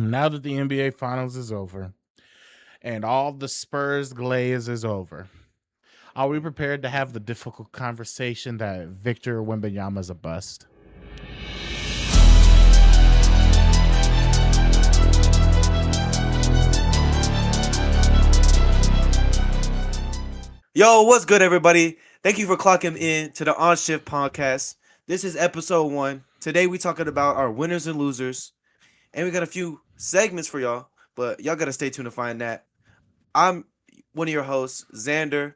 Now that the NBA Finals is over and all the Spurs glaze is over, are we prepared to have the difficult conversation that Victor Wembanyama is a bust? Yo, what's good, everybody? Thank you for clocking in to the On Shift podcast. This is episode 1. Today, we talking about our winners and losers, and we got a few segments for y'all, but y'all got to stay tuned to find that. I'm one of your hosts, Xander.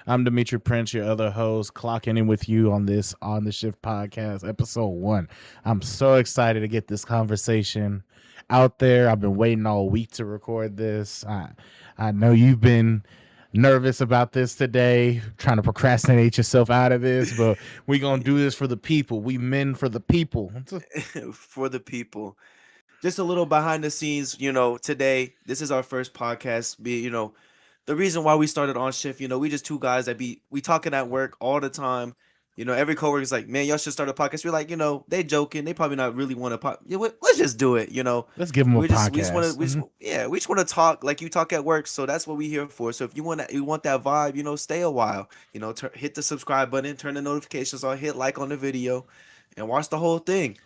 I'm Dimitri Prince, your other host, clocking in with you on this On the Shift podcast, episode 1. I'm so excited to get this conversation out there. I've been waiting all week to record this. I know you've been nervous about this today, trying to procrastinate yourself out of this, but we're going to do this for the people. We men for the people. For the people. Just a little behind the scenes, today, this is our first podcast. The reason why we started On Shift, we just two guys we talking at work all the time. Every coworker's like, man, y'all should start a podcast. We're like, they joking. They probably not really want to let's just do it. Let's give them a podcast. We just want to talk like you talk at work. So that's what we here for. So if you want that vibe, stay a while. Hit the subscribe button, turn the notifications on, hit like on the video, and watch the whole thing.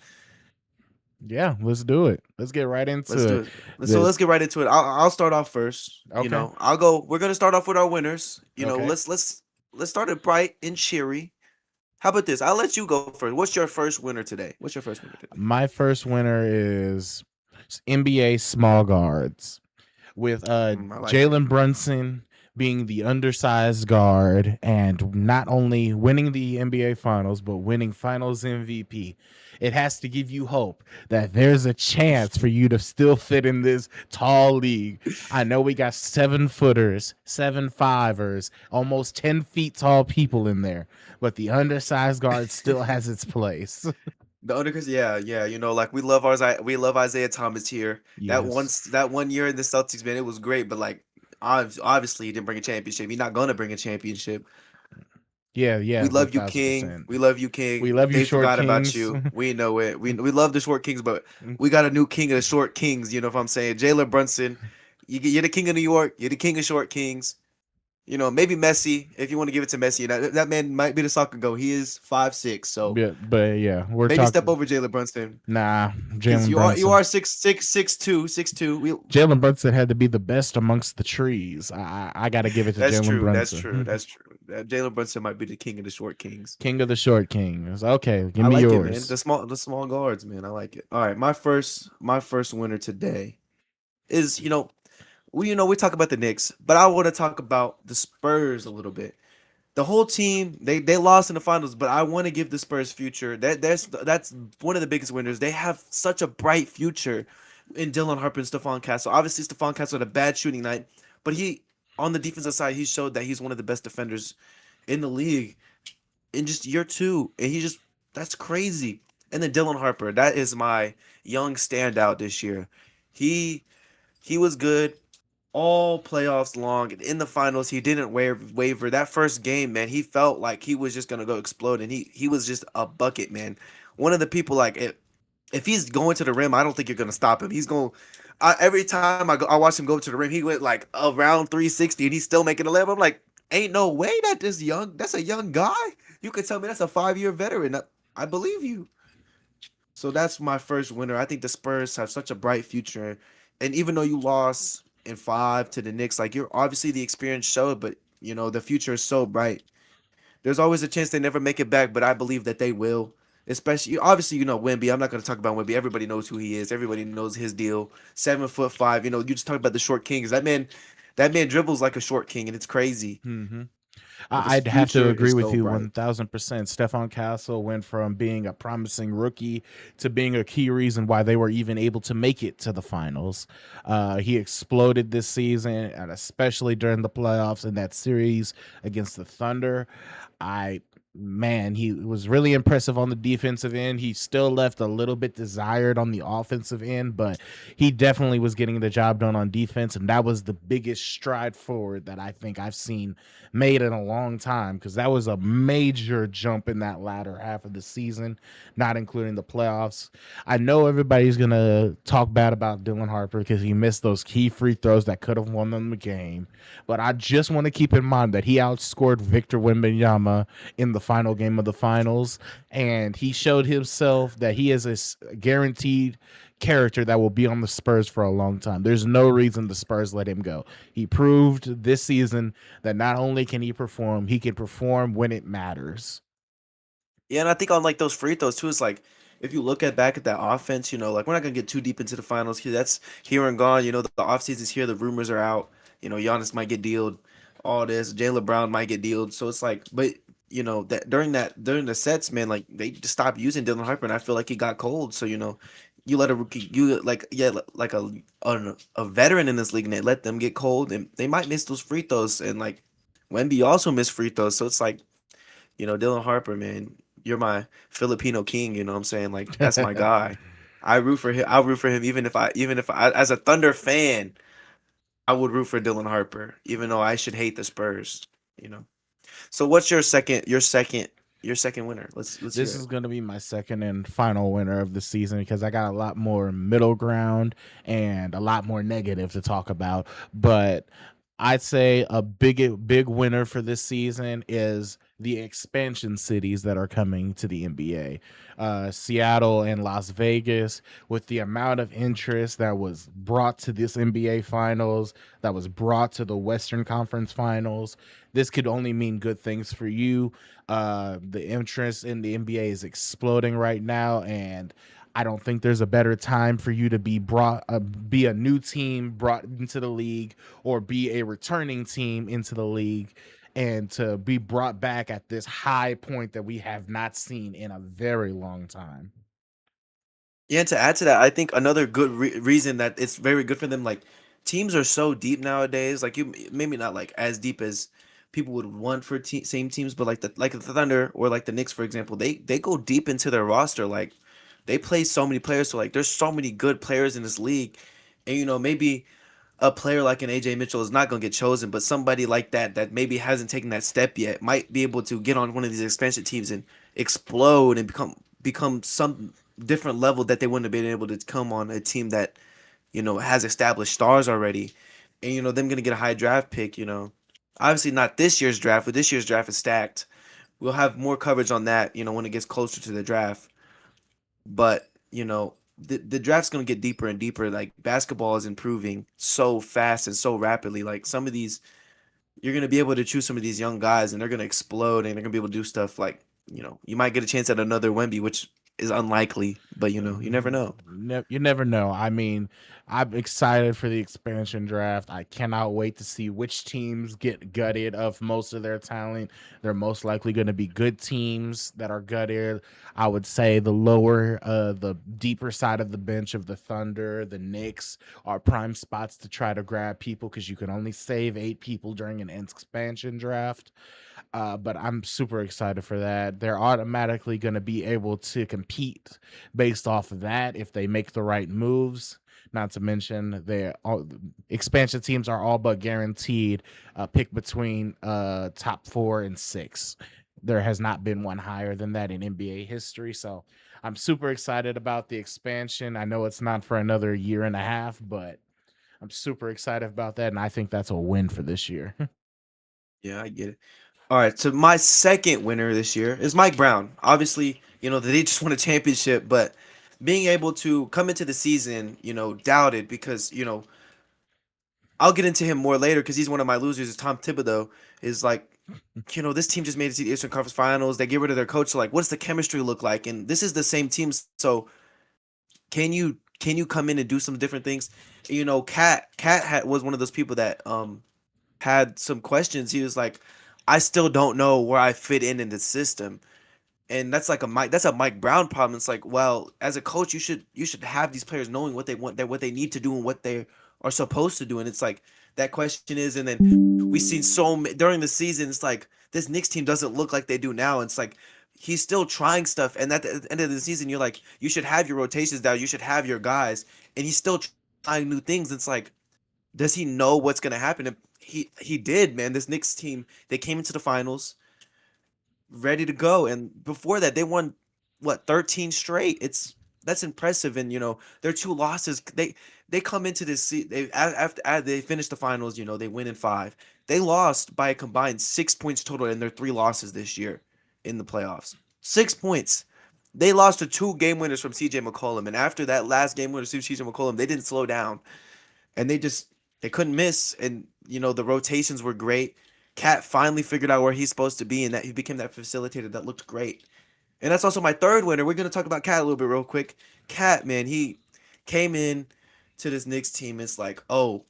Yeah, let's do it. Let's get right into it. So let's get right into it. I'll start off first. Okay. I'll go. We're gonna start off with our winners. Okay. Let's start it bright and cheery. How about this? I'll let you go first. What's your first winner today? My first winner is NBA small guards with Jalen Brunson being the undersized guard and not only winning the NBA Finals, but winning Finals MVP. It has to give you hope that there's a chance for you to still fit in this tall league. I know we got 7-footers, 7-5ers, almost 10 feet tall people in there, but the undersized guard still has its place. The undersized, yeah. Like we love Isaiah Thomas here. Yes. That one year in the Celtics, man, it was great, but like obviously he didn't bring a championship. He's not gonna bring a championship. Yeah. We love you, King. We love you, King. We love you, they Short forgot Kings. about you. We know it. We love the Short Kings, but we got a new king of the Short Kings. You know what I'm saying? Jalen Brunson, you're the king of New York. You're the king of Short Kings. Maybe Messi, if you want to give it to Messi. That man might be the soccer go. He is 5'6", so yeah, but yeah, maybe step over Jalen Brunson. Nah, Jalen Brunson. You are 6'2". Jalen Brunson had to be the best amongst the trees. I got to give it to Jalen Brunson. That's true. Jalen Brunson might be the king of the Short Kings. King of the Short Kings. Okay, give me yours. It, man. The small guards, man. I like it. All right, my first winner today is we talk about the Knicks, but I want to talk about the Spurs a little bit. The whole team, they lost in the finals, but I want to give the Spurs future. That's one of the biggest winners. They have such a bright future in Dylan Harper and Stephon Castle. Obviously, Stephon Castle had a bad shooting night, but on the defensive side, he showed that he's one of the best defenders in the league in just year 2, and that's crazy. And then Dylan Harper, that is my young standout this year. He was good all playoffs long. In the finals, he didn't waver. That first game, man, he felt like he was just gonna go explode, and he was just a bucket, man. One of the people, like, if he's going to the rim, I don't think you're gonna stop him. He's going. Every time I watch him go to the rim, he went like around 360, and he's still making a layup. I'm like, ain't no way that's a young guy. You could tell me that's a 5-year veteran. I believe you. So that's my first winner. I think the Spurs have such a bright future, and even though you lost in 5 to the Knicks, like, you're obviously the experience showed, but the future is so bright. There's always a chance they never make it back, but I believe that they will. Especially, obviously, Wemby. I'm not going to talk about Wemby. Everybody knows who he is. Everybody knows his deal. 7'5". You just talk about the Short Kings. That man dribbles like a Short King, and it's crazy. Mm-hmm. I'd have to agree with you 1,000%. Stephon Castle went from being a promising rookie to being a key reason why they were even able to make it to the finals. He exploded this season, and especially during the playoffs in that series against the Thunder. I man, he was really impressive on the defensive end. He still left a little bit desired on the offensive end, but he definitely was getting the job done on defense. And that was the biggest stride forward that I think I've seen made in a long time, because that was a major jump in that latter half of the season, not including the playoffs. I know everybody's going to talk bad about Dylan Harper because he missed those key free throws that could have won them the game. But I just want to keep in mind that he outscored Victor Wembanyama in the final game of the finals, and he showed himself that he is a guaranteed character that will be on the Spurs for a long time. There's no reason the Spurs let him go. He proved this season that not only can he can perform when it matters. Yeah, and I think on like those free throws too, it's like if you look at back at that offense, like we're not gonna get too deep into the finals here. That's here and gone. The offseason's here, the rumors are out. Giannis might get dealed, all this. Jaylen Brown might get dealed. So it's like, but that during the sets, man, like they just stopped using Dylan Harper, and I feel like he got cold. So you let a rookie, like a veteran in this league, and they let them get cold, and they might miss those free throws, and like Wemby also missed free throws. So it's like, Dylan Harper, man, you're my Filipino king. You know what I'm saying? Like that's my guy. I root for him. I'll root for him even if I as a Thunder fan, I would root for Dylan Harper, even though I should hate the Spurs. You know. So what's your second winner? Let's hear This is it. going to be my second and final winner of the season, because I got a lot more middle ground and a lot more negative to talk about. But I'd say a big winner for this season is the expansion cities that are coming to the NBA. Seattle and Las Vegas, with the amount of interest that was brought to this NBA finals, that was brought to the Western Conference finals, this could only mean good things for you. The interest in the NBA is exploding right now, and I don't think there's a better time for you to be a new team brought into the league, or be a returning team into the league, and to be brought back at this high point that we have not seen in a very long time. Yeah, and to add to that, I think another good reason that it's very good for them, like teams are so deep nowadays. Like you, maybe not like as deep as people would want for same teams, but like the Thunder or like the Knicks, for example, they go deep into their roster. Like they play so many players, so like there's so many good players in this league, and maybe a player like an AJ Mitchell is not going to get chosen, but somebody like that maybe hasn't taken that step yet might be able to get on one of these expansion teams and explode and become some different level that they wouldn't have been able to come on a team that has established stars already, and them going to get a high draft pick. Obviously not this year's draft, but this year's draft is stacked. We'll have more coverage on that when it gets closer to the draft. But the draft's gonna get deeper and deeper. Like basketball is improving so fast and so rapidly. Like some of these, you're gonna be able to choose some of these young guys, and they're gonna explode, and they're gonna be able to do stuff like you might get a chance at another Wemby, which is unlikely, but you never know. You never know. I mean, I'm excited for the expansion draft. I cannot wait to see which teams get gutted of most of their talent. They're most likely going to be good teams that are gutted. I would say the deeper side of the bench of the Thunder, the Knicks are prime spots to try to grab people, because you can only save 8 people during an expansion draft. But I'm super excited for that. They're automatically going to be able to compete based off of that if they make the right moves. Not to mention, expansion teams are all but guaranteed a pick between top 4 and 6. There has not been one higher than that in NBA history. So I'm super excited about the expansion. I know it's not for another year and a half, but I'm super excited about that. And I think that's a win for this year. Yeah, I get it. All right, so my second winner this year is Mike Brown. Obviously, they just won a championship, but being able to come into the season, doubted because, I'll get into him more later because he's one of my losers. Is Tom Thibodeau is like, this team just made it to the Eastern Conference Finals. They get rid of their coach. So like, what's the chemistry look like? And this is the same team. So can you come in and do some different things? Cat was one of those people that had some questions. He was like, I still don't know where I fit in the system. And that's a Mike Brown problem. It's like, well, as a coach, you should have these players knowing what they want, that what they need to do and what they are supposed to do. And it's like that question is, and then we seen during the season, it's like this Knicks team doesn't look like they do now. And it's like he's still trying stuff. And at the end of the season, you're like, you should have your rotations down. You should have your guys. And he's still trying new things. It's like, does he know what's gonna happen? And he did, man. This Knicks team, they came into the finals ready to go. And before that, they won what 13 straight. That's impressive. And their two losses, they come into this they after they finish the finals, they win in five. They lost by a combined 6 points total in their three losses this year in the playoffs. 6 points. They lost to two game winners from CJ McCollum. And after that last game winner, CJ McCollum, they didn't slow down. And they couldn't miss. And the rotations were great. Cat finally figured out where he's supposed to be, and that he became that facilitator that looked great. And that's also my third winner. We're gonna talk about Cat a little bit real quick. Cat, man, he came in to this Knicks team. It's like, oh,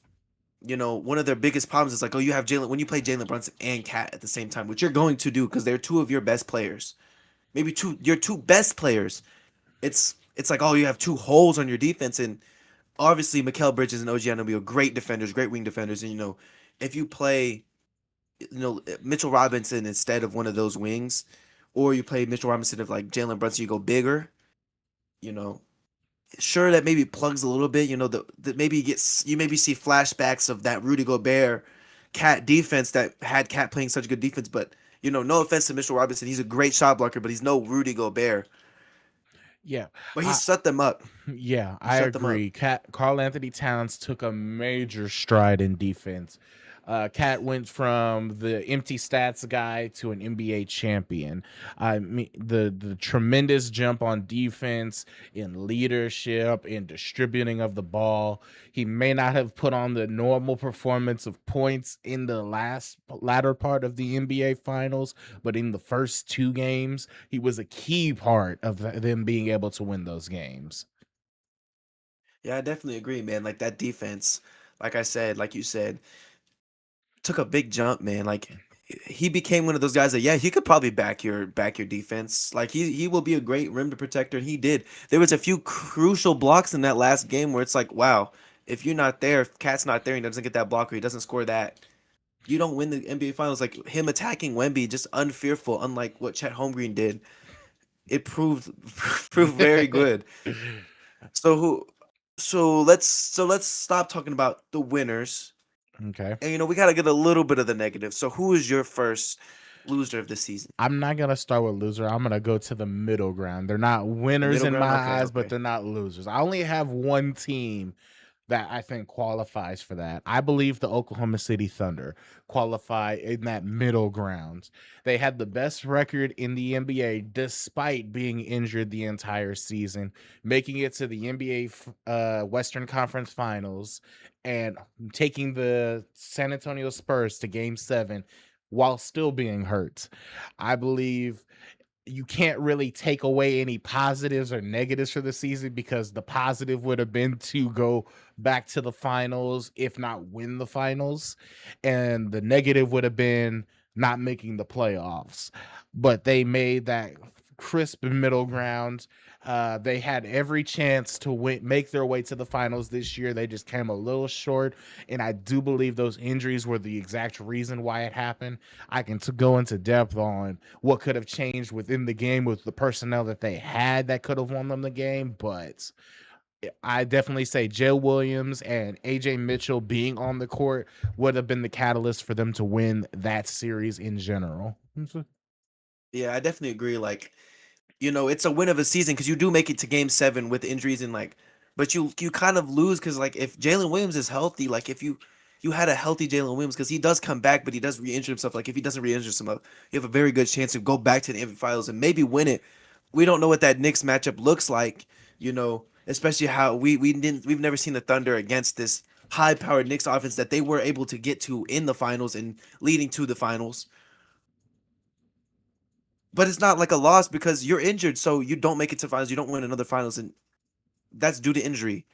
one of their biggest problems is like, oh, you have Jalen when you play Jalen Brunson and Cat at the same time, which you're going to do because they're two of your best players, maybe your two best players. It's like, oh, you have two holes on your defense, and obviously Mikal Bridges and OG Anunoby are great defenders, great wing defenders, and if you play Mitchell Robinson instead of one of those wings, or you play Mitchell Robinson of like Jalen Brunson, you go bigger. You know, sure that maybe plugs a little bit. That maybe you maybe see flashbacks of that Rudy Gobert Cat defense that had Cat playing such good defense. But no offense to Mitchell Robinson, he's a great shot blocker, but he's no Rudy Gobert. Yeah, but he set them up. Yeah, I agree. Karl Anthony Towns took a major stride in defense. Cat went from the empty stats guy to an NBA champion. I mean, the tremendous jump on defense, in leadership, in distributing of the ball. He may not have put on the normal performance of points in the latter part of the NBA Finals, but in the first two games, he was a key part of them being able to win those games. Yeah, I definitely agree, man. Like that defense, like I said, like you said, took a big jump, man. Like he became one of those guys that he could probably back your defense. Like he will be a great rim protector. And he did. There was a few crucial blocks in that last game where it's like, wow, if you're not there, if Cat's not there, he doesn't get that block or he doesn't score that, you don't win the NBA Finals. Like him attacking Wemby, just unfearful, unlike what Chet Holmgren did. It proved very good. So let's stop talking about the winners. Okay. And we got to get a little bit of the negative. So who is your first loser of the season? I'm not gonna start with loser. I'm gonna go to the middle ground. They're not winners in my eyes, but they're not losers. I only have one team that I think qualifies for that. I believe the Oklahoma City Thunder qualify in that middle ground. They had the best record in the NBA despite being injured the entire season, making it to the NBA Western Conference Finals and taking the San Antonio Spurs to Game 7 while still being hurt. I believe you can't really take away any positives or negatives for the season because the positive would have been to go back to the finals, if not win the finals. And the negative would have been not making the playoffs. But they made that crisp middle ground. They had every chance to make their way to the finals this year. They just came a little short, and I do believe those injuries were the exact reason why it happened. I can go into depth on what could have changed within the game with the personnel that they had that could have won them the game, but I definitely say Joe Williams and AJ Mitchell being on the court would have been the catalyst for them to win that series in general. Yeah, I definitely agree. Like, it's a win of a season because you do make it to Game 7 with injuries and but you kind of lose because like if Jalen Williams is healthy, like if you had a healthy Jalen Williams because he does come back, but he does re-injure himself. Like if he doesn't re-injure himself, you have a very good chance to go back to the NBA Finals and maybe win it. We don't know what that Knicks matchup looks like, especially how we've never seen the Thunder against this high-powered Knicks offense that they were able to get to in the finals and leading to the finals. But it's not like a loss because you're injured, so you don't make it to finals. You don't win another finals, and that's due to injury.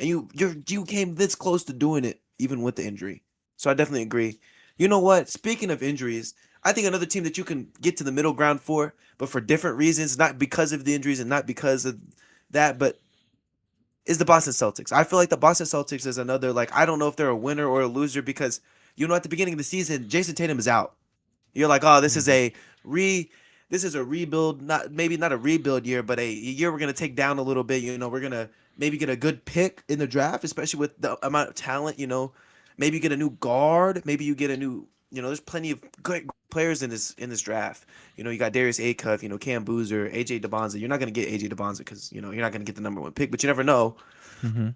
And you came this close to doing it even with the injury. So I definitely agree. You know what? Speaking of injuries, I think another team that you can get to the middle ground for, but for different reasons, not because of the injuries and not because of that, but is the Boston Celtics. I feel like the Boston Celtics is another, like, I don't know if they're a winner or a loser because, at the beginning of the season, Jason Tatum is out. You're like, oh, Mhm. this is a rebuild, not maybe not a rebuild year, but a year we're gonna take down a little bit. We're gonna maybe get a good pick in the draft, especially with the amount of talent. Maybe get a new guard. Maybe you get a new. There's plenty of good players in this draft. You got Darius Acuff, Cam Boozer, AJ DeBonza. You're not gonna get AJ DeBonza because you're not gonna get the number one pick, but you never know. Mhm.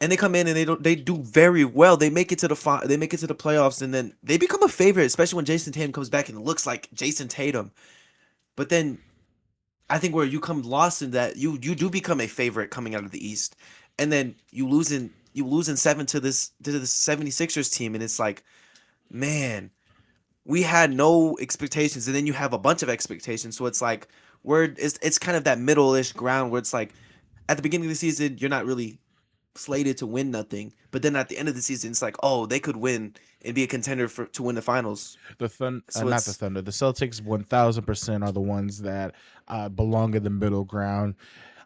And they come in and they do very well. They make it to they make it to the playoffs, and then they become a favorite, especially when Jason Tatum comes back and looks like Jason Tatum. But then I think where you come lost in that, you do become a favorite coming out of the East, and then you lose in seven to the 76ers team, and it's like, man, we had no expectations, and then you have a bunch of expectations. So it's like it's kind of that middle-ish ground where it's like at the beginning of the season you're not really slated to win nothing, but then at the end of the season it's like, oh, they could win and be a contender to win the finals. So Not the it's Thunder. The Celtics 1000% are the ones that belong in the middle ground.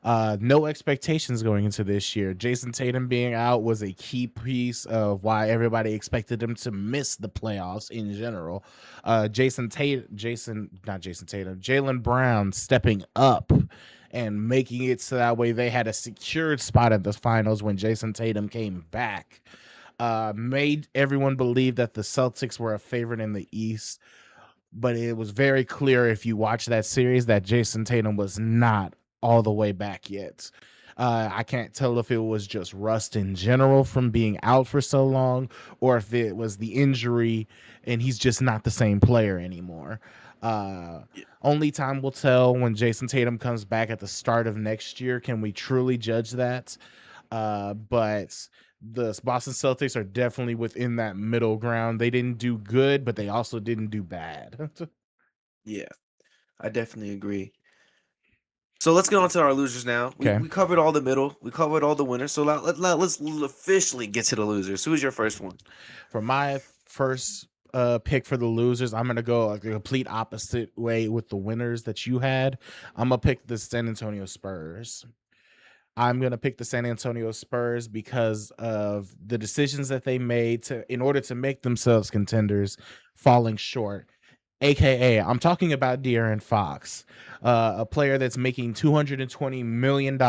No expectations going into this year. Jason Tatum being out was a key piece of why everybody expected him to miss the playoffs in general. Jalen Brown stepping up and making it so that way they had a secured spot at the finals when Jason Tatum came back. Made everyone believe that the Celtics were a favorite in the East, but it was very clear if you watch that series that Jason Tatum was not all the way back yet. I can't tell if it was just rust in general from being out for so long, or if it was the injury and he's just not the same player anymore. Uh, Only time will tell when Jason Tatum comes back at the start of next year. Can we truly judge that? But the Boston Celtics are definitely within that middle ground. They didn't do good, but they also didn't do bad. Yeah, I definitely agree. So let's get on to our losers now. We, Okay. we covered all the middle. We covered all the winners. So let's officially get to the losers. Who's your first one? For my first pick for the losers, I'm gonna go like the complete opposite way with the winners that you had. I'm gonna pick the San Antonio Spurs. I'm gonna pick the San Antonio Spurs because of the decisions that they made in order to make themselves contenders, falling short. AKA, I'm talking about De'Aaron Fox, a player that's making $220 million,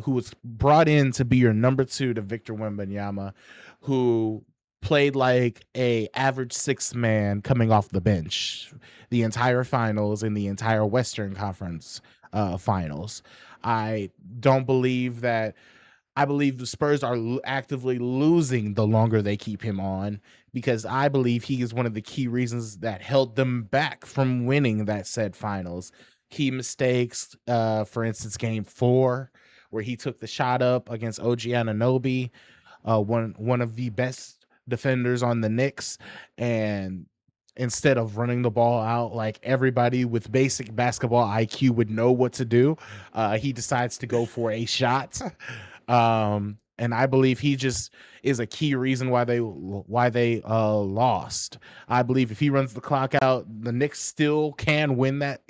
who was brought in to be your number two to Victor Wembanyama, who played like a average six man coming off the bench the entire finals in the entire Western Conference finals. I don't believe that I believe the Spurs are actively losing the longer they keep him on, because I believe he is one of the key reasons that held them back from winning that said finals. Key mistakes, for instance, game 4, where he took the shot up against OG Anunoby, one of the best defenders on the Knicks, and instead of running the ball out like everybody with basic basketball IQ would know what to do, he decides to go for a shot. And I believe he just is a key reason why they lost. I believe if he runs the clock out, the Knicks still can win that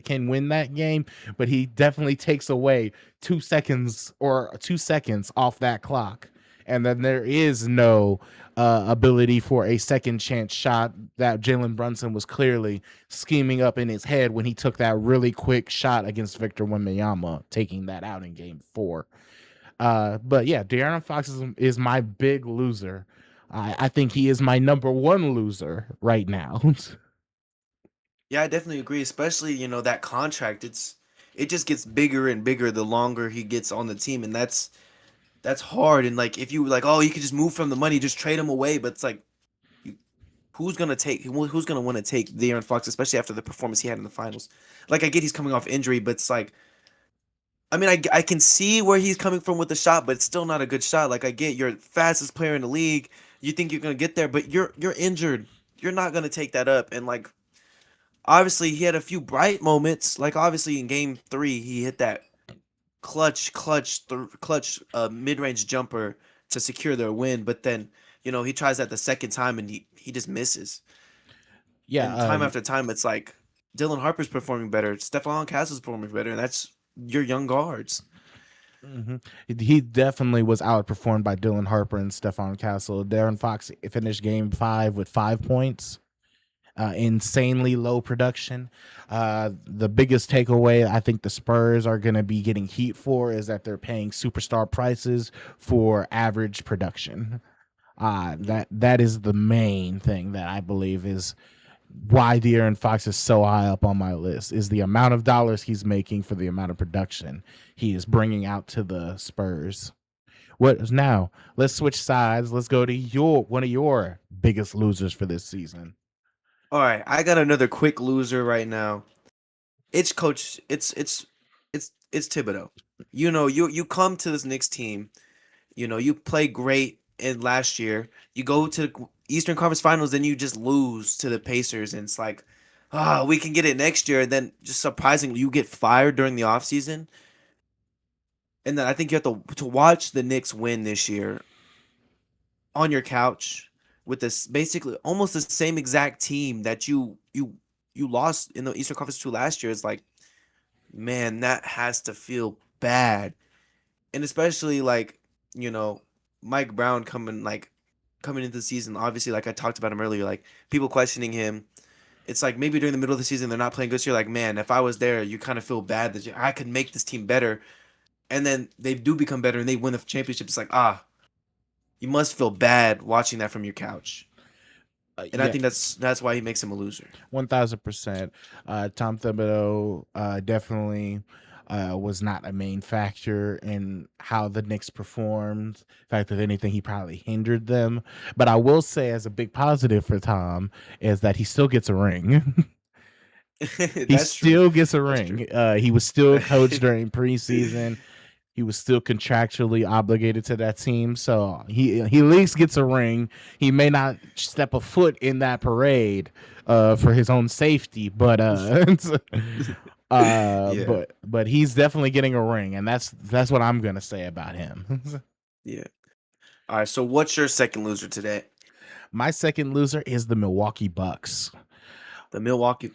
game, but he definitely takes away 2 seconds off that clock, and then there is no ability for a second chance shot that Jalen Brunson was clearly scheming up in his head when he took that really quick shot against Victor Wembanyama, taking that out in game 4. But yeah, De'Aaron Fox is my big loser. I think he is my number one loser right now. Yeah, I definitely agree. Especially that contract. It just gets bigger and bigger the longer he gets on the team, and that's hard. And like if you like, oh, you could just move from the money, just trade him away. But it's like, you, who's gonna want to take De'Aaron Fox, especially after the performance he had in the finals? Like I get he's coming off injury, but it's like, I mean, I can see where he's coming from with the shot, but it's still not a good shot. Like I get you're the fastest player in the league. You think you're gonna get there, but you're injured. You're not gonna take that up. And like obviously he had a few bright moments. Like obviously in game 3 he hit that clutch mid-range jumper to secure their win, but then he tries that the second time and he just misses. Yeah, And time after time it's like Dylan Harper's performing better, Stephon Castle's performing better, and that's your young guards. mhm. He definitely was outperformed by Dylan Harper and Stephon Castle. Darren Fox finished game 5 with 5 points. insanely low production. The biggest takeaway I think the Spurs are going to be getting heat for is that they're paying superstar prices for average production. Yeah. That is the main thing that I believe is why De'Aaron Fox is so high up on my list is the amount of dollars he's making for the amount of production he is bringing out to the Spurs. What now? Let's switch sides. Let's go to your one of your biggest losers for this season. All right, I got another quick loser right now. It's coach. It's Thibodeau. You know, you come to this Knicks team. You know, you play great in last year. You go to the Eastern Conference Finals, then you just lose to the Pacers, and it's like, we can get it next year. And then just surprisingly, you get fired during the offseason. And then I think you have to watch the Knicks win this year on your couch with this basically almost the same exact team that you lost in the Eastern Conference to last year. It's like, man, that has to feel bad. And especially like, you know, Mike Brown coming into the season, obviously like I talked about him earlier, like people questioning him. It's like maybe during the middle of the season they're not playing good. So you're like, man, if I was there, you kind of feel bad that I could make this team better. And then they do become better and they win the championship. It's like, you must feel bad watching that from your couch. And I Yeah, think that's why he makes him a loser. 1000%. Tom Thibodeau definitely was not a main factor in how the Knicks performed. In fact, if anything, he probably hindered them. But I will say, as a big positive for Tom, is that he still gets a ring. He That's true. still gets a That's true. ring. He was still a coach during preseason. He was still contractually obligated to that team, so he at least gets a ring. He may not step a foot in that parade for his own safety, but Yeah. but he's definitely getting a ring, and that's what I'm gonna say about him. Yeah. All right. So what's your second loser today? My second loser is the Milwaukee Bucks. The Milwaukee.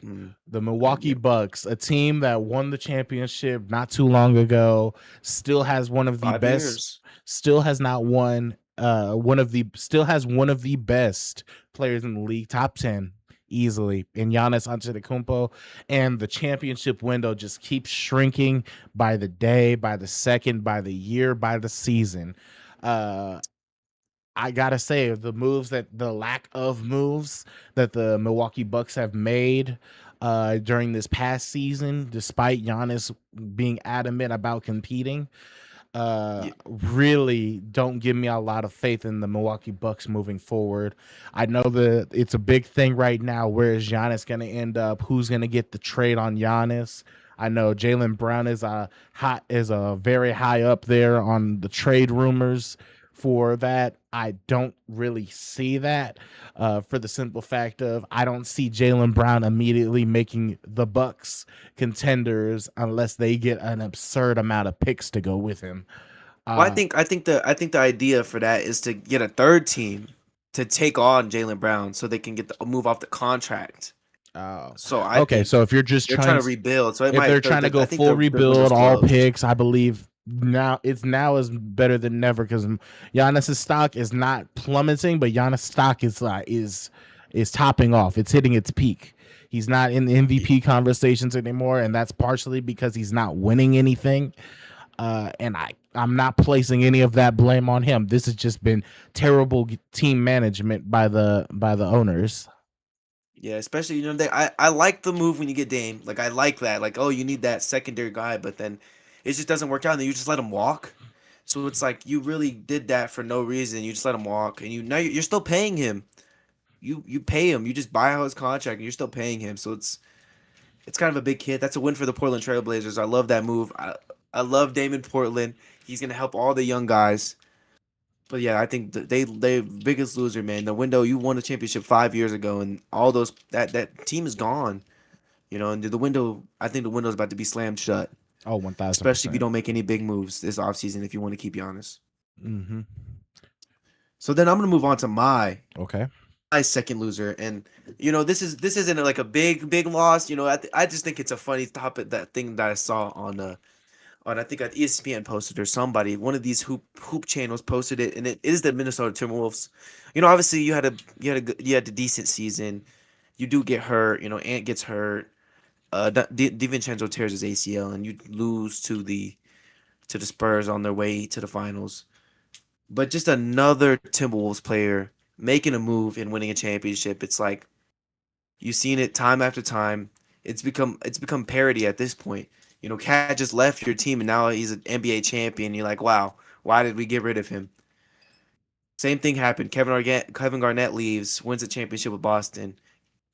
The Milwaukee Yeah. Bucks, a team that won the championship not too long ago, still has one of the 5 years. best, still has not won still has one of the best players in the league, top 10 easily in Giannis Antetokounmpo, and the championship window just keeps shrinking by the day, by the second, by the year, by the season. I gotta say the lack of moves that the Milwaukee Bucks have made during this past season, despite Giannis being adamant about competing, Yeah. really don't give me a lot of faith in the Milwaukee Bucks moving forward. I know that it's a big thing right now. Where is Giannis going to end up? Who's going to get the trade on Giannis? I know Jaylen Brown is a very high up there on the trade rumors for that. I don't really see that for the simple fact of I don't see Jaylen Brown immediately making the Bucks contenders unless they get an absurd amount of picks to go with him. Well, Uh, I think the idea for that is to get a third team to take on Jaylen Brown so they can get the move off the contract. uh, So I okay, so think if you're just they're trying trying, to rebuild. So it if they're might. trying to go I think full their window's rebuild, all closed. picks, I believe now is better than never because Giannis's stock is not plummeting, but Giannis' stock is topping off. It's hitting its peak. He's not in the MVP conversations anymore, and that's partially because he's not winning anything. And I'm not placing any of that blame on him. This has just been terrible team management by the owners. Yeah, especially I like the move when you get Dame. Like I like that. Like, oh, you need that secondary guy, but then it just doesn't work out and then you just let him walk. So it's like you really did that for no reason. You just let him walk and you're still paying him. You pay him. You just buy out his contract and you're still paying him. So it's kind of a big hit. That's a win for the Portland Trailblazers. I love that move. I love Dame in Portland. He's gonna help all the young guys. But yeah, I think they biggest loser, man. The window you won the championship 5 years ago, and all those that team is gone. You know, and the window. I think the window's about to be slammed shut, Oh, one thousand especially if you percent. don't make any big moves this offseason if you want to keep Giannis. Mm-hmm. So then I'm gonna move on to Okay. my second loser, and this isn't like a big loss. You know, I just think it's a funny topic that thing that I saw on I think on ESPN posted or somebody, one of these hoop channels posted it, and it is the Minnesota Timberwolves. You know, obviously you had a decent season. you do get hurt. You know, Ant gets hurt. DiVincenzo tears his ACL, and you lose to the Spurs on their way to the finals. But just another Timberwolves player making a move and winning a championship. It's like you've seen it time after time. It's become parody at this point. You know, Cat just left your team and now he's an NBA champion. You're like, wow, why did we get rid of him? Same thing happened. Kevin Garnett leaves, wins a championship with Boston.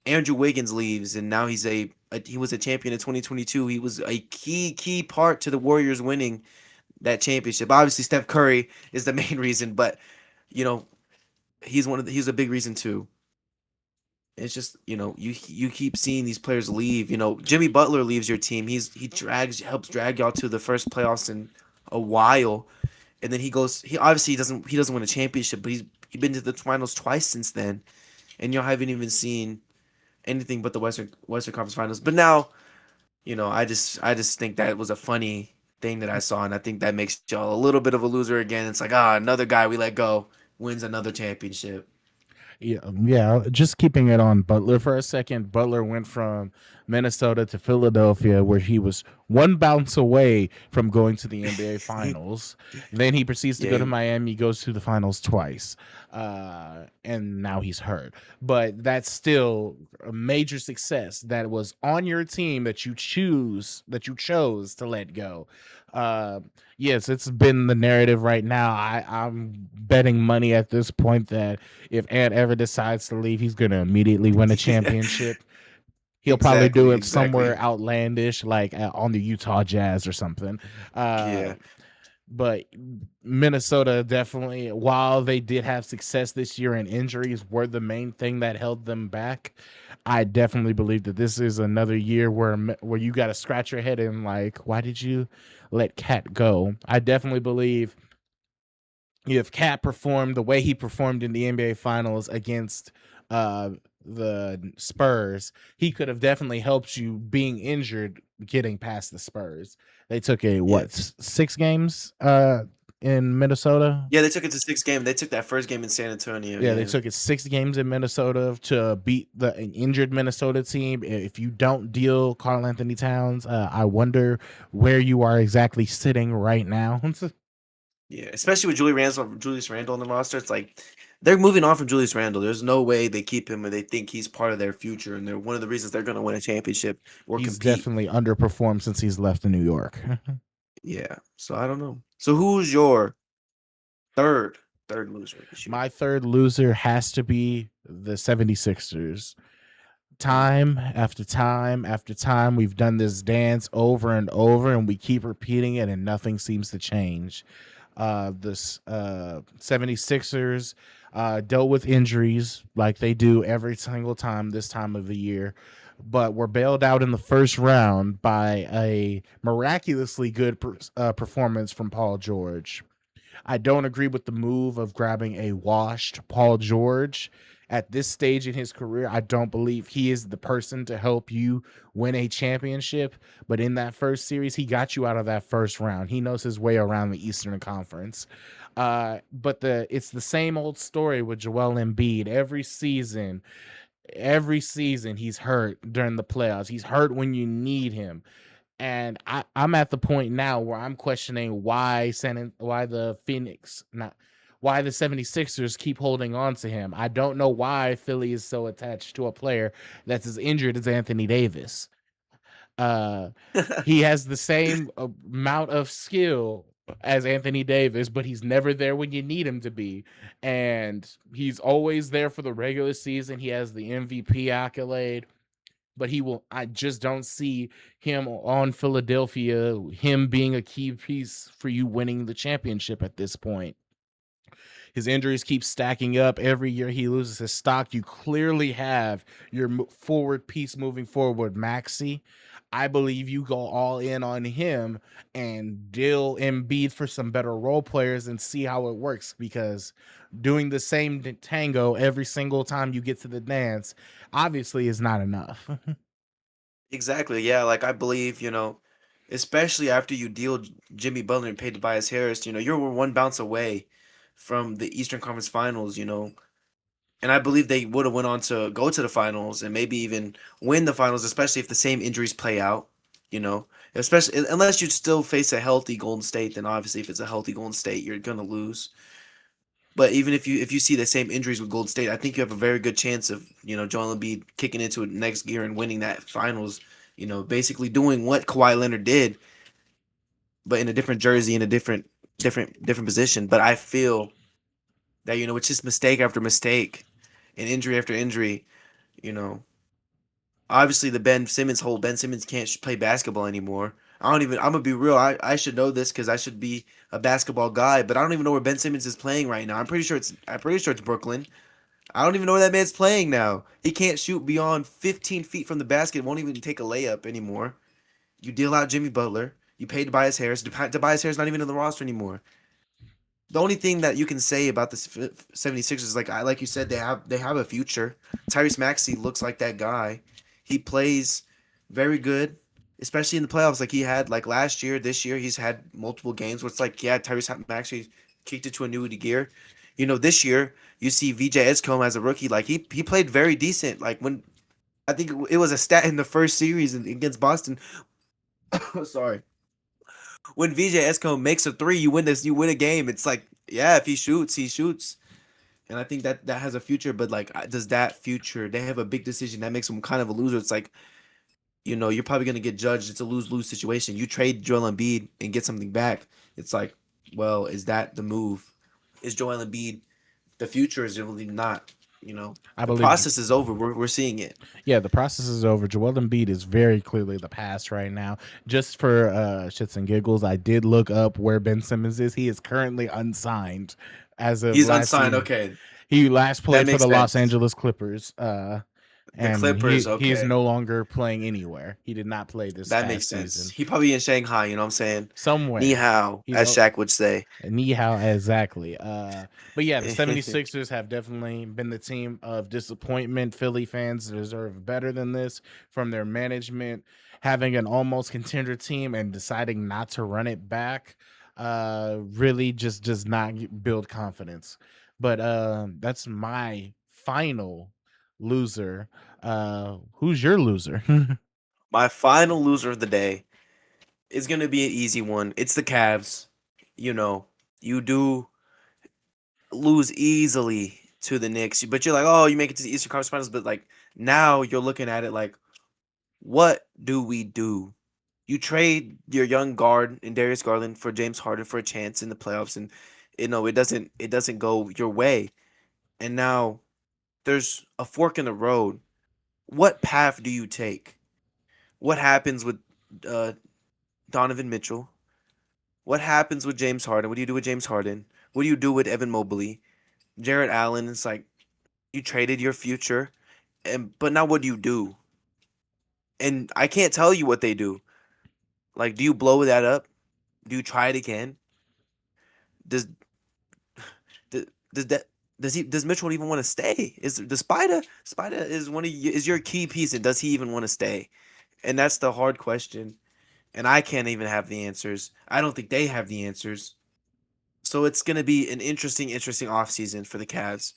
Andrew Wiggins leaves, and now he was a champion in 2022. He was a key part to the Warriors winning that championship. Obviously, Steph Curry is the main reason, but you know he's a big reason too. It's just you keep seeing these players leave. You know, Jimmy Butler leaves your team. Helps drag y'all to the first playoffs in a while, and then he goes. He obviously he doesn't win a championship, but he's been to the finals twice since then, and y'all haven't even seen anything but the Western Conference Finals. But now, I just think that was a funny thing that I saw, and I think that makes y'all a little bit of a loser again. It's like, another guy we let go wins another championship. Yeah. Just keeping it on Butler for a second. Butler went from Minnesota to Philadelphia, where he was one bounce away from going to the NBA Finals. Then he proceeds to go to Yeah, Miami, goes to the finals twice, and now he's hurt. But that's still a major success that was on your team that you chose to let go. Uh, yes, it's been the narrative right now. I'm betting money at this point that if Ant ever decides to leave, he's gonna immediately win a championship. He'll probably do exactly, it somewhere exactly. outlandish, like on the Utah Jazz or something. Uh, Yeah, but Minnesota definitely, while they did have success this year and injuries were the main thing that held them back, I definitely believe that this is another year where you got to scratch your head and like, why did you let Cat go? I definitely believe if Cat performed the way he performed in the NBA Finals against uh, the Spurs, he could have definitely helped you being injured getting past the Spurs. They took a yeah, what 6 games in Minnesota. yeah. They took it to 6 games. They took that first game in San Antonio. Yeah, they Yeah, took it 6 games in Minnesota to beat an injured Minnesota team. If you don't deal Karl Anthony Towns, I wonder where you are exactly sitting right now. yeah. Especially with Julius Randle on the roster, it's like they're moving on from Julius Randle. There's no way they keep him, and they think he's part of their future, and they're one of the reasons they're going to win a championship or He's compete. definitely underperformed since he's left in New York. Yeah. So I don't know. So who's your third third loser this year? My third loser has to be the 76ers. Mm. Time after time after time, we've done this dance over and over, and we keep repeating it, and nothing seems to change. This 76ers dealt with injuries like they do every single time this time of the year, but were bailed out in the first round by a miraculously good performance from Paul George. I don't agree with the move of grabbing a washed Paul George at this stage in his career. I don't believe he is the person to help you win a championship. But in that first series, he got you out of that first round. He knows his way around the Eastern Conference. But it's the same old story with Joel Embiid every season he's hurt during the playoffs. He's hurt when you need him. And I'm at the point now where I'm questioning why the Phoenix not why the 76ers keep holding on to him. I don't know why Philly is so attached to a player that's as injured as Anthony Davis. Uh he has the same amount of skill as Anthony Davis, but he's never there when you need him to be. And he's always there for the regular season. He has the MVP accolade, but I just don't see him on Philadelphia, him being a key piece for you winning the championship at this point. His injuries keep stacking up. Every year he loses his stock. You clearly have your forward piece moving forward, Maxi. I believe you go all in on him and deal Embiid for some better role players and see how it works, because doing the same tango every single time you get to the dance obviously is not enough. Exactly. Yeah. Like I believe, especially after you deal Jimmy Butler and pay Tobias Harris, you're one bounce away from the Eastern Conference Finals. and I believe they would have went on to go to the finals and maybe even win the finals, especially if the same injuries play out. You know, especially unless you still face a healthy Golden State, then obviously if it's a healthy Golden State, you're gonna lose. But even if you see the same injuries with Golden State, I think you have a very good chance of Joel Embiid kicking into it next gear and winning that finals. Basically doing what Kawhi Leonard did, but in a different jersey, in a different position. But I feel that it's just mistake after mistake, and injury after injury. You know, obviously the Ben Simmons can't play basketball anymore. I don't even. I'm gonna be real. I should know this because I should be a basketball guy, but I don't even know where Ben Simmons is playing right now. I'm pretty sure it's Brooklyn. I don't even know where that man's playing now. He can't shoot beyond 15 feet from the basket. Won't even take a layup anymore. You deal out Jimmy Butler. You pay Tobias Harris. Tobias Harris not even in the roster anymore. The only thing that you can say about the 76ers is like you said, they have a future. Tyrese Maxey looks like that guy. He plays very good, especially in the playoffs. Like he had like last year, this year he's had multiple games where it's like, yeah, Tyrese Maxey kicked it to a new gear. This year you see VJ Escombe as a rookie, like he played very decent. Like when I think it was a stat in the first series against Boston. Sorry, when VJ Escombe makes a three, you win a game. It's like, yeah, if he shoots, he shoots. And I think that has a future, but like, does that future? They have a big decision that makes them kind of a loser. It's like, you're probably gonna get judged. It's a lose-lose situation. You trade Joel Embiid and get something back. It's like, well, is that the move? Is Joel Embiid the future? Is it really not? I The believe, process is over. We're seeing it. yeah, the process is over. Joel Embiid is very clearly the past right now. Just for shits and giggles, I did look up where Ben Simmons is. He is currently unsigned as of He's last unsigned. season. Okay, He last that played for makes the Los sense. Angeles Clippers, The and Clippers. he is Okay, no longer playing anywhere. He did not play this that makes past sense. season. He probably in Shanghai. You know what I'm saying? Ni Somewhere. hao, He's as a Shaq would say. knee how exactly. But yeah, the 76ers have definitely been the team of disappointment. Philly fans deserve better than this from their management. Having an almost contender team and deciding not to run it back really just does not build confidence. But that's my final loser. Who's your loser? My final loser of the day is gonna be an easy one. It's the Cavs. You know, you do lose easily to the Knicks, but you're like, oh, you make it to the Eastern Conference Finals. But like now, you're looking at it like, what do we do? You trade your young guard in Darius Garland for James Harden for a chance in the playoffs, and it doesn't go your way. And now there's a fork in the road. What path do you take? What happens with uh, Donovan Mitchell? What happens with James Harden? What do you do with James Harden? What do you do with Evan Mobley? Jarrett Allen? It's like you traded your future, but now what do you do? And I can't tell you what they do. Like, do you blow that up? Do you try it again? Does does that does Mitchell even want to stay? Is the Spider is is your key piece, and does he even want to stay? And that's the hard question. And I can't even have the answers. I don't think they have the answers. So it's gonna be an interesting offseason for the Cavs.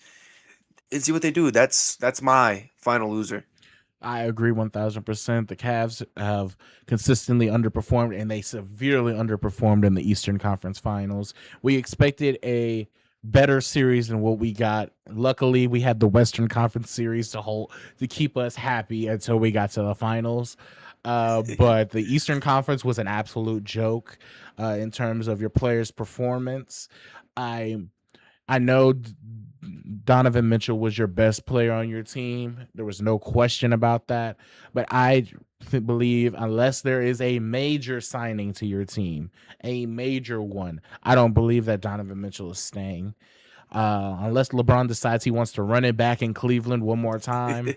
And see what they do. That's my final loser. I agree 1000%. The Cavs have consistently underperformed and they severely underperformed in the Eastern Conference Finals. We expected a better series than what we got. Luckily, we had the Western Conference series to keep us happy until we got to the finals. But the Eastern Conference was an absolute joke in terms of your players' performance. I I know Donovan Mitchell was your best player on your team. There was no question about that. But I believe unless there is a major signing to your team, a major one, I don't believe that Donovan Mitchell is staying. Unless LeBron decides he wants to run it back in Cleveland one more time,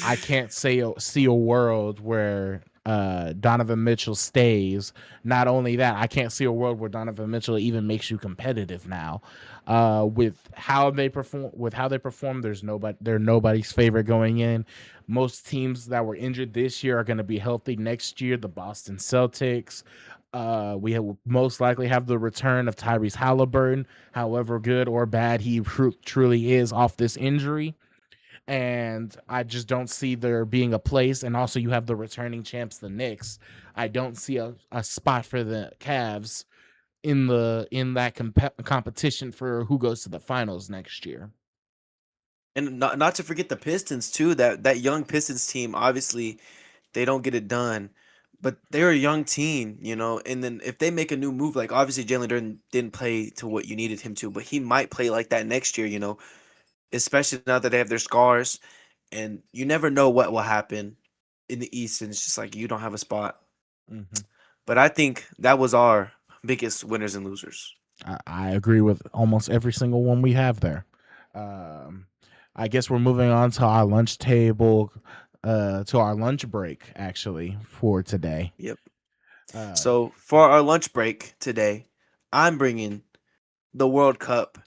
I can't see a world where Donovan Mitchell stays. Not only that, I can't see a world where Donovan Mitchell even makes you competitive now. With how they perform, they're nobody's favorite going in. Most teams that were injured this year are going to be healthy next year. The Boston Celtics. We will most likely have the return of Tyrese Halliburton, however good or bad he truly is off this injury. and I just don't see there being a place. And also, you have the returning champs, the Knicks. I don't see a spot for the Cavs in that competition for who goes to the finals next year. And not to forget the Pistons too. That young Pistons team, obviously, they don't get it done, but they're a young team, you know. And then if they make a new move, like obviously Jalen Durden didn't play to what you needed him to, but he might play like that next year, you know. Especially now that they have their scars, and you never know what will happen in the East. And it's just like you don't have a spot. Mm-hmm. But I think that was our biggest winners and losers. I agree with almost every single one we have there. Um, I guess we're moving on to our lunch table, to our lunch break actually for today. Yep. Uh, So for our lunch break today, I'm bringing the World Cup,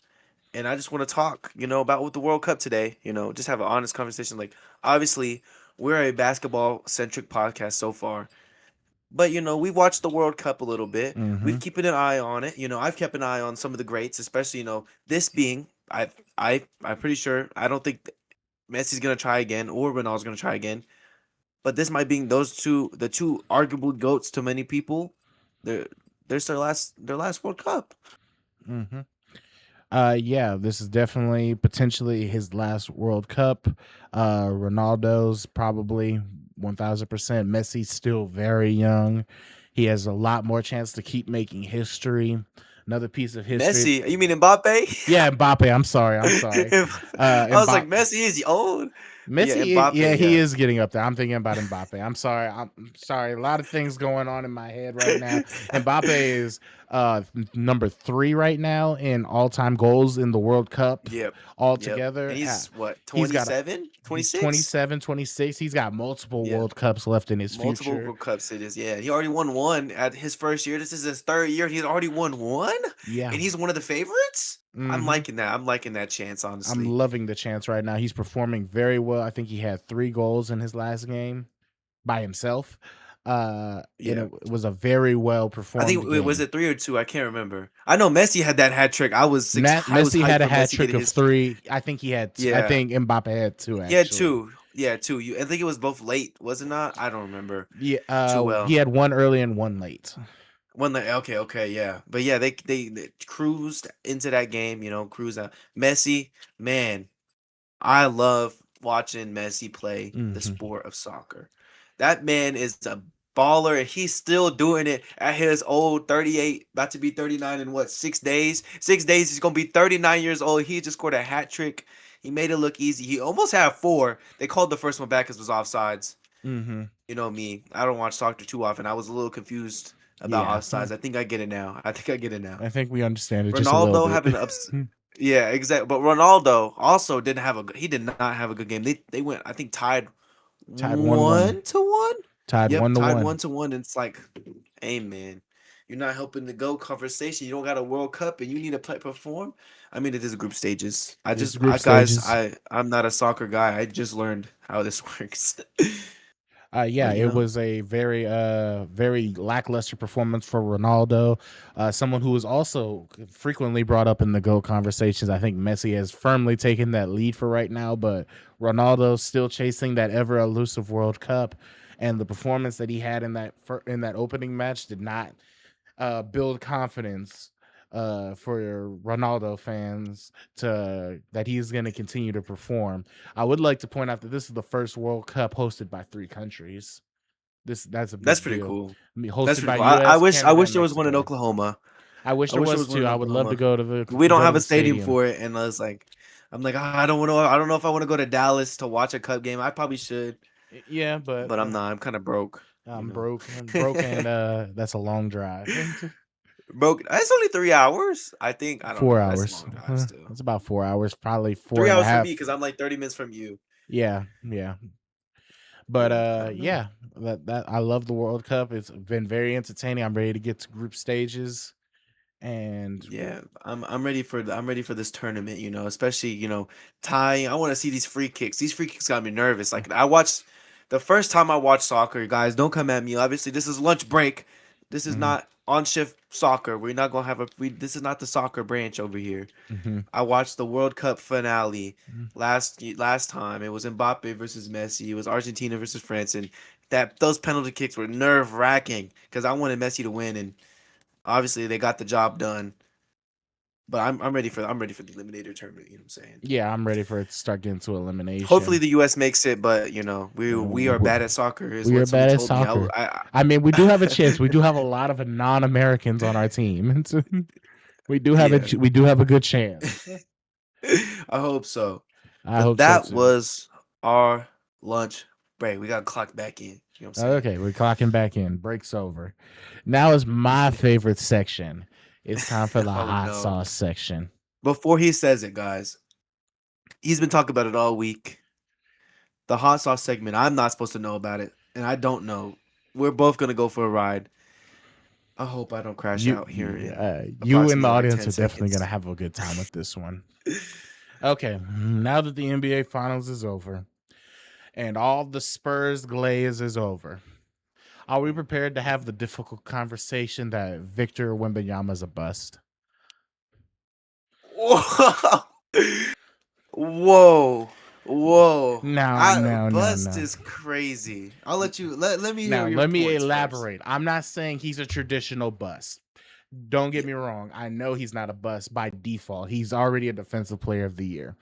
and I just want to talk, you know, about with the World Cup today. You know, just have an honest conversation. Like, obviously, we're a basketball centric podcast so far, but you know, we watched the World Cup a little bit. mm-hmm. We've keeping an eye on it. You know, I've kept an eye on some of the greats, especially this being I'm pretty sure I don't think Messi's gonna try again or Ronaldo's gonna try again, but this might be the two arguable goats to many people. They're there's their last World Cup. Mm-hmm. Yeah, this is definitely potentially his last World Cup. Ronaldo's probably 1000%. Messi's still very young. He has a lot more chance to keep making history. Another piece of history. Messi, you mean Mbappe? Yeah, Mbappe. I'm sorry. I was like, Messi is old. But yeah, Messi, Mbappe, he yeah. is getting up there. I'm thinking about Mbappe. I'm sorry. A lot of things going on in my head right now. Mbappe is number 3 right now in all-time goals in the World Cup Yep. altogether. And he's what, He's got 27? 26? 27, 26. He's got multiple World Cups left in his Multiple future. World Cups it is. Yeah. He already won one at his first year. This is his third year and he's already won one? Yeah. And he's one of the favorites? Mm-hmm. I'm liking that. I'm liking that chance, honestly. I'm loving the chance right now. He's performing very well. I think he had 3 goals in his last game by himself. And it was a very well performed. I think was it 3 or 2? I can't remember. I know Messi had that hat trick. Messi had a hat trick of 3. I think he had. Yeah. I think Mbappe had 2. Actually. He had 2. Yeah, 2. I think it was both late, was it not? I don't remember. Yeah, too well. He had 1 early and 1 late. One late. Okay, yeah. But yeah, they cruised into that game. You know, cruise out. Messi, man, I love watching Messi play the sport of soccer. That man is a baller, and he's still doing it at his old 38, about to be 39 in what, 6 days? 6 days, he's gonna be 39 years old. He just scored a hat trick. He made it look easy. He almost had 4. They called the first one back because it was offsides. Mm-hmm. You know me, I don't watch soccer too often. I was a little confused about offsides. I think I get it now. I think we understand it. Ronaldo just a little bit. having ups. Yeah, exactly. But Ronaldo also didn't have he did not have a good game. They went, I think, tied 1-1. Tied 1-1. Tied 1-1. And it's like, hey man, you're not helping the GOAT conversation. You don't got a World Cup and you need to perform. I mean, it is group stages. I'm not a soccer guy. I just learned how this works. It was a very very lackluster performance for Ronaldo, someone who is also frequently brought up in the GOAT conversations. I think Messi has firmly taken that lead for right now, but Ronaldo's still chasing that ever elusive World Cup, and the performance that he had in that opening match did not build confidence for Ronaldo fans that he's going to continue to perform. I would like to point out that this is the first World Cup hosted by 3 countries. That's pretty deal. cool. Hosted by US, I wish there was Mexico. one in Oklahoma. I wish there was too. I would love to go to the. We don't have a stadium for it, and I'm like, I don't know if I want to go to Dallas to watch a Cup game. I probably should. Yeah, but I'm not. I'm kind of broke. I'm broke, and that's a long drive. Broke. That's only 3 hours. I think. I don't 4 know. hours. It's about 4 hours. Probably 4. 3 hours for me because I'm like 30 minutes from you. Yeah. But that I love the World Cup. It's been very entertaining. I'm ready to get to group stages, and yeah, I'm ready for this tournament. You know, especially tying. I want to see these free kicks. These free kicks got me nervous. Like the first time I watched soccer, guys. Don't come at me. Obviously, this is lunch break. This is not on shift soccer. We're not gonna have a. This is not the soccer branch over here. Mm-hmm. I watched the World Cup finale Mm-hmm. last time. It was Mbappe versus Messi. It was Argentina versus France, and those penalty kicks were nerve wracking because I wanted Messi to win, and obviously they got the job done. But I'm ready for the eliminator tournament. You know what I'm saying? Yeah, I'm ready for it to start getting to elimination. Hopefully the U.S. makes it, but we are bad at soccer. Is We are what somebody bad at told soccer. me. I mean, we do have a chance. We do have a lot of non-Americans on our team. We do have we do have a good chance. I hope so. I But hope that so too. was our lunch break. We got to clock back in. You know what I'm saying? Okay, we're clocking back in. Break's over. Now is my favorite section. It's time for the hot sauce section. Before he says it, guys, he's been talking about it all week. The hot sauce segment, I'm not supposed to know about it, and I don't know. We're both going to go for a ride. I hope I don't crash out here. You and the audience are definitely going to have a good time with this one. Okay, now that the NBA Finals is over and all the Spurs glaze is over, are we prepared to have the difficult conversation that Victor Wembanyama is a bust? Whoa. No. Bust is crazy. I'll let you let me hear your let me points elaborate. First. I'm not saying he's a traditional bust. Don't get me wrong. I know he's not a bust by default. He's already a defensive player of the year.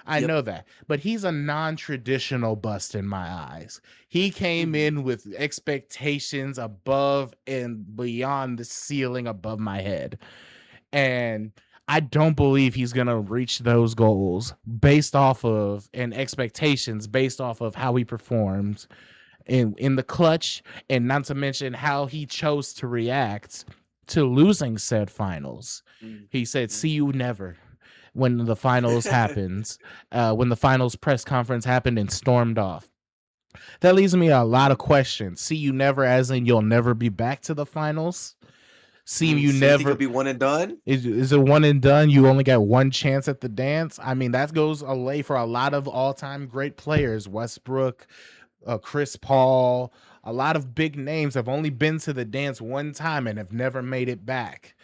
I know that. But he's a non-traditional bust in my eyes. He came in with expectations above and beyond the ceiling above my head. And I don't believe he's going to reach those goals based off of and expectations based off of how he performed in the clutch, and not to mention how he chose to react to losing said finals. He said, "See you never." When the finals happens, when the finals press conference happened and stormed off. That leaves me a lot of questions. See you never, as in you'll never be back to the finals. See you never. Think it'll be one and done. Is it one and done? You only got one chance at the dance. I mean, that goes away for a lot of all-time great players. Westbrook, Chris Paul, a lot of big names have only been to the dance one time and have never made it back.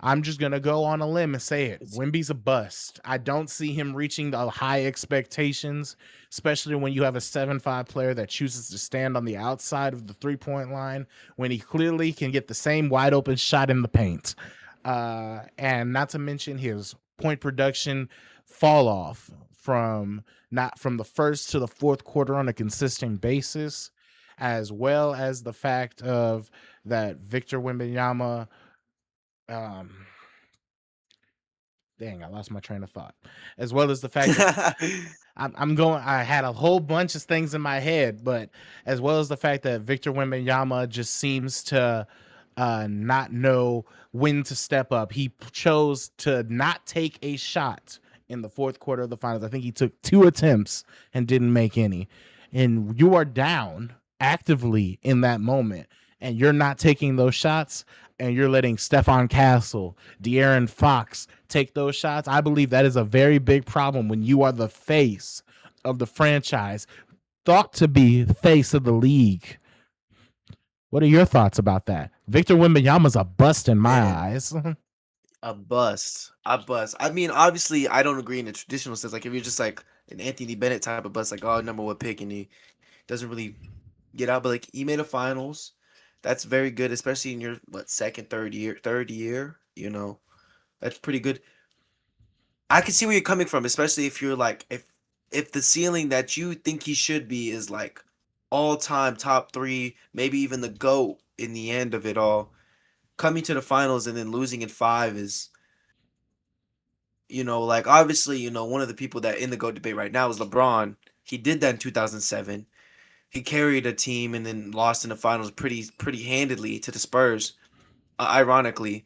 I'm just going to go on a limb and say it. Wemby's a bust. I don't see him reaching the high expectations, especially when you have a 7'5" player that chooses to stand on the outside of the three-point line when he clearly can get the same wide open shot in the paint. And not to mention his point production fall off from the first to the fourth quarter on a consistent basis, as well as the fact of that Victor Wembanyama dang, I lost my train of thought. As well as the fact that I had a whole bunch of things in my head, but as well as the fact that Victor Wembanyama just seems to not know when to step up. He chose to not take a shot in the fourth quarter of the finals. I think he took 2 attempts and didn't make any. And you are down actively in that moment, and you're not taking those shots, and you're letting Stephon Castle, De'Aaron Fox take those shots. I believe that is a very big problem when you are the face of the franchise, thought to be the face of the league. What are your thoughts about that? Victor Wembanyama's a bust in my eyes. A bust. I mean, obviously, I don't agree in the traditional sense. Like, if you're just like an Anthony Bennett type of bust, like, oh, number 1 pick, and he doesn't really get out, but like he made a finals. That's very good, especially in your second, third year. You know, that's pretty good. I can see where you're coming from, especially if you're like if the ceiling that you think he should be is like all-time top 3, maybe even the GOAT in the end of it all. Coming to the finals and then losing in 5 is, like obviously, one of the people that in the GOAT debate right now is LeBron. He did that in 2007. He carried a team and then lost in the finals pretty handedly to the Spurs, ironically.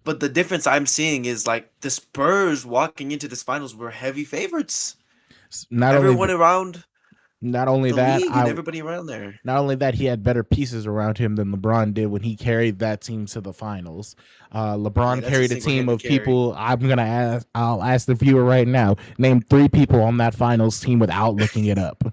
But the difference I'm seeing is like the Spurs walking into this finals were heavy favorites. Not only that, everybody around there. Not only that, he had better pieces around him than LeBron did when he carried that team to the finals. LeBron carried a team of people. I'll ask the viewer right now. Name 3 people on that finals team without looking it up.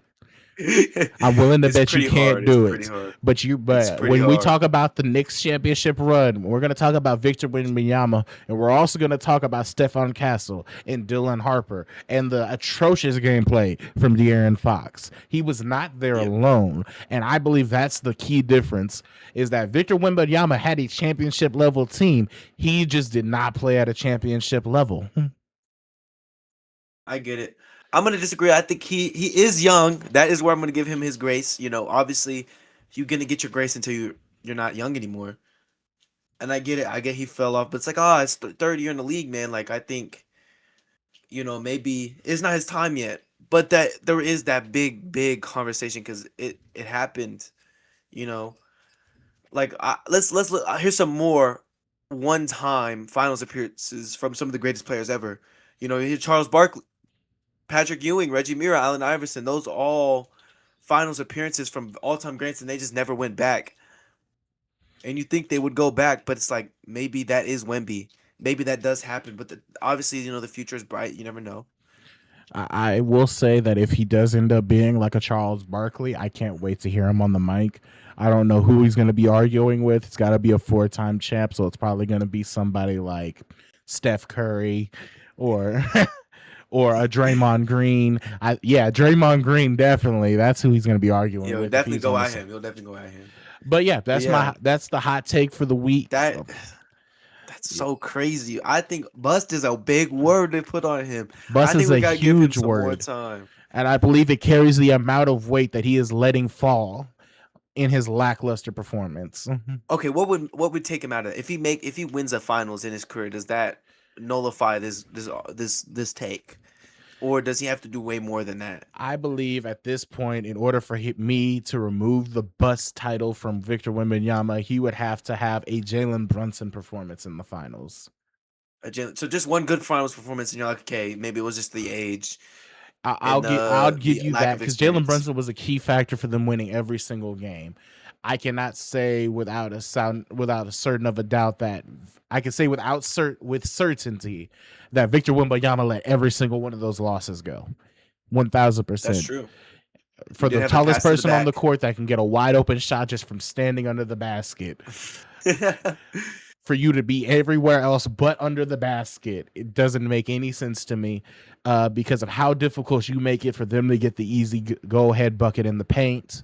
I'm willing to It's bet you pretty can't hard. It's do pretty it. hard. It's But pretty when we hard. talk about the Knicks championship run, we're going to talk about Victor Wembanyama, and we're also going to talk about Stephon Castle and Dylan Harper and the atrocious gameplay from De'Aaron Fox. He was not there Yeah. alone, and I believe that's the key difference. Is that Victor Wembanyama had a championship level team? He just did not play at a championship level. I get it. I'm gonna disagree. I think he is young. That is where I'm gonna give him his grace. You know, obviously, you're gonna get your grace until you're not young anymore. And I get it. I get he fell off, but it's like, oh, it's third year in the league, man. Like I think, maybe it's not his time yet. But that there is that big conversation because it happened. You know, like let's look. Here's some more one time finals appearances from some of the greatest players ever. You hear Charles Barkley, Patrick Ewing, Reggie Miller, Allen Iverson. Those all finals appearances from all time greats, and they just never went back. And you think they would go back, but it's like maybe that is Wemby. Maybe that does happen, but obviously, the future is bright. You never know. I will say that if he does end up being like a Charles Barkley, I can't wait to hear him on the mic. I don't know who he's going to be arguing with. It's got to be a 4-time champ, so it's probably going to be somebody like Steph Curry or or a Draymond Green. Yeah, Draymond Green definitely. That's who he's going to be arguing You'll with if definitely he's go on the at same. him. You'll definitely go at him. But yeah, But yeah, that's the hot take for the week. that's so crazy. I think bust is a big word to put on him. Bus I think is we a gotta give him huge some more word, time. and I believe it carries the amount of weight that he is letting fall in his lackluster performance. Okay, what would take him out of it? If he wins a finals in his career, does that nullify this take, or does he have to do way more than that? I believe at this point, in order for me to remove the bus title from Victor Wembanyama, he would have to have a Jalen Brunson performance in the finals. So just one good finals performance, and you're like, okay, maybe it was just the age I'll and give I'll the give you lack that of because Jalen experience. Brunson was a key factor for them winning every single game. I cannot say without a certain of a doubt that I can say with certainty that Victor Wembanyama let every single one of those losses go. That's 1000%. true. You For did the have the tallest pass to the person on the back. court that can get a wide open shot just from standing under the basket. For you to be everywhere else but under the basket, it doesn't make any sense to me because of how difficult you make it for them to get the easy go ahead bucket in the paint.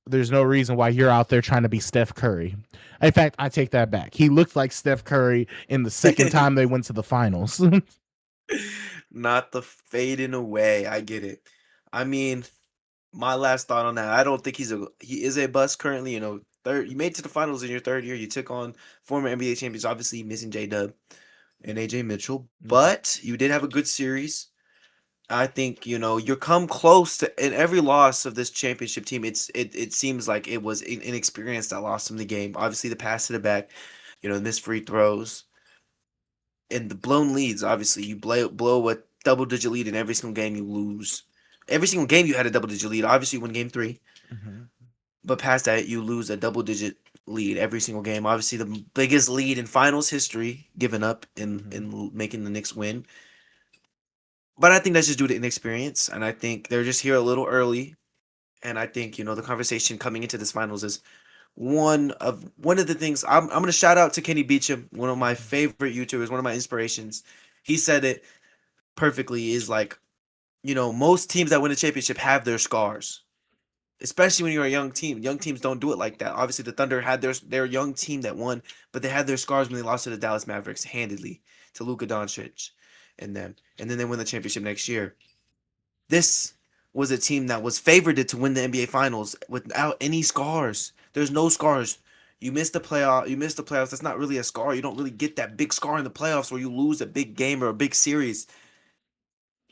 There's no reason why you're out there trying to be Steph Curry. In fact, I take that back. He looked like Steph Curry in the second time they went to the finals. Not the fading away. I get it. I mean, my last thought on that. I don't think he is a bust currently. Third. You made it to the finals in your third year. You took on former NBA champions. Obviously, missing J Dub and AJ Mitchell, but you did have a good series. I think you're come close to in every loss of this championship team. It seems like it was inexperience that lost them the game. Obviously, the pass to the back, the missed free throws, and the blown leads. Obviously, you blow a double digit lead in every single game. You lose. Every single game you had a double digit lead. Obviously, you win game 3, but past that, you lose a double digit lead every single game. Obviously, the biggest lead in finals history given up in making the Knicks win. But I think that's just due to inexperience, and I think they're just here a little early. And I think the conversation coming into this finals is one of the things I'm gonna shout out to Kenny Beecham, one of my favorite YouTubers, one of my inspirations. He said it perfectly. Is like most teams that win a championship have their scars, especially when you're a young team. Young teams don't do it like that. Obviously, the Thunder had their young team that won, but they had their scars when they lost to the Dallas Mavericks handedly to Luka Doncic and them, and then they win the championship next year. This was a team that was favored to win the NBA Finals without any scars. There's no scars. You missed the playoff. You missed the playoffs. That's not really a scar. You don't really get that big scar in the playoffs where you lose a big game or a big series.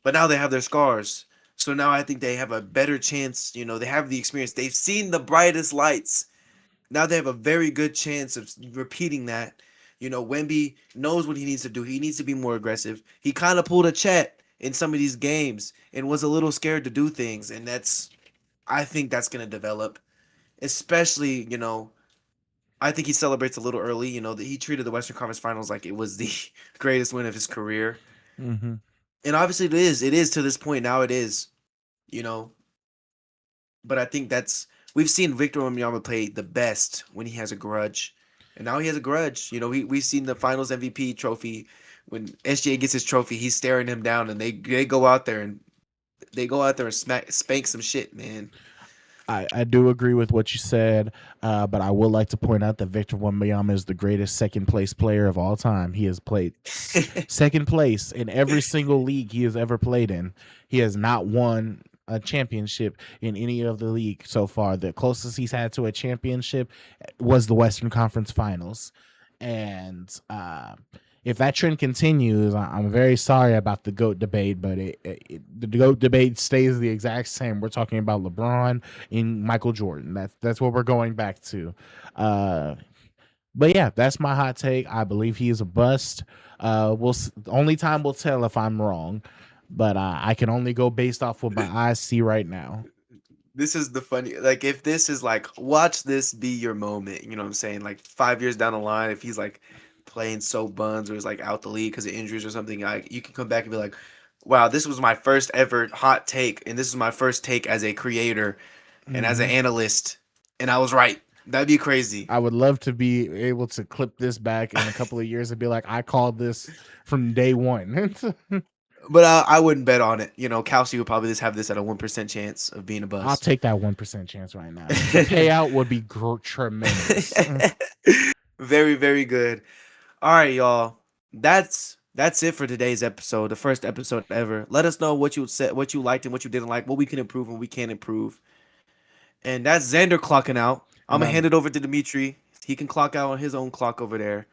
But now they have their scars. So now I think they have a better chance. They have the experience. They've seen the brightest lights. Now they have a very good chance of repeating that. Wemby knows what he needs to do. He needs to be more aggressive. He kind of pulled a Chet in some of these games and was a little scared to do things. And I think that's going to develop. Especially, I think he celebrates a little early. That he treated the Western Conference Finals like it was the greatest win of his career. Mm-hmm. And obviously it is. It is to this point. Now it is. You know, but I think we've seen Victor Wembanyama play the best when he has a grudge, and now he has a grudge. You know, we've seen the Finals MVP trophy when SGA gets his trophy, he's staring him down, and they go out there and spank some shit, man. I do agree with what you said, but I would like to point out that Victor Wembanyama is the greatest second place player of all time. He has played second place in every single league he has ever played in. He has not won a championship in any of the league so far. The closest he's had to a championship was the Western Conference Finals. And if that trend continues, I'm very sorry about the GOAT debate, but the GOAT debate stays the exact same. We're talking about LeBron and Michael Jordan. That's what we're going back to. But yeah, that's my hot take. I believe he is a bust. Only time will tell if I'm wrong, but I can only go based off what my eyes see right now. This is the funny, like, if this is like, watch this be your moment, you know what I'm saying? Like 5 years down the line, if he's like playing so buns or is like out the league because of injuries or something, like you can come back and be like, wow, this was my first ever hot take, and this is my first take as a creator and as an analyst, and I was right. That'd be crazy. I would love to be able to clip this back in a couple of years and be like, I called this from day one. But I wouldn't bet on it. You know, Kelsey would probably just have this at a 1% chance of being a bust. I'll take that 1% chance right now. The payout would be tremendous. Very, very good. All right, y'all. That's it for today's episode, the first episode ever. Let us know what you said, what you liked and what you didn't like, what we can improve and we can't improve. And that's Xander clocking out. I'm gonna hand it over to Dimitri. He can clock out on his own clock over there.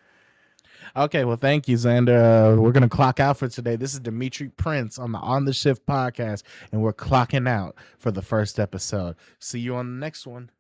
Okay, well, thank you, Xander. We're gonna clock out for today. This is Dimitri Prince on the On the Shift podcast, and we're clocking out for the first episode. See you on the next one.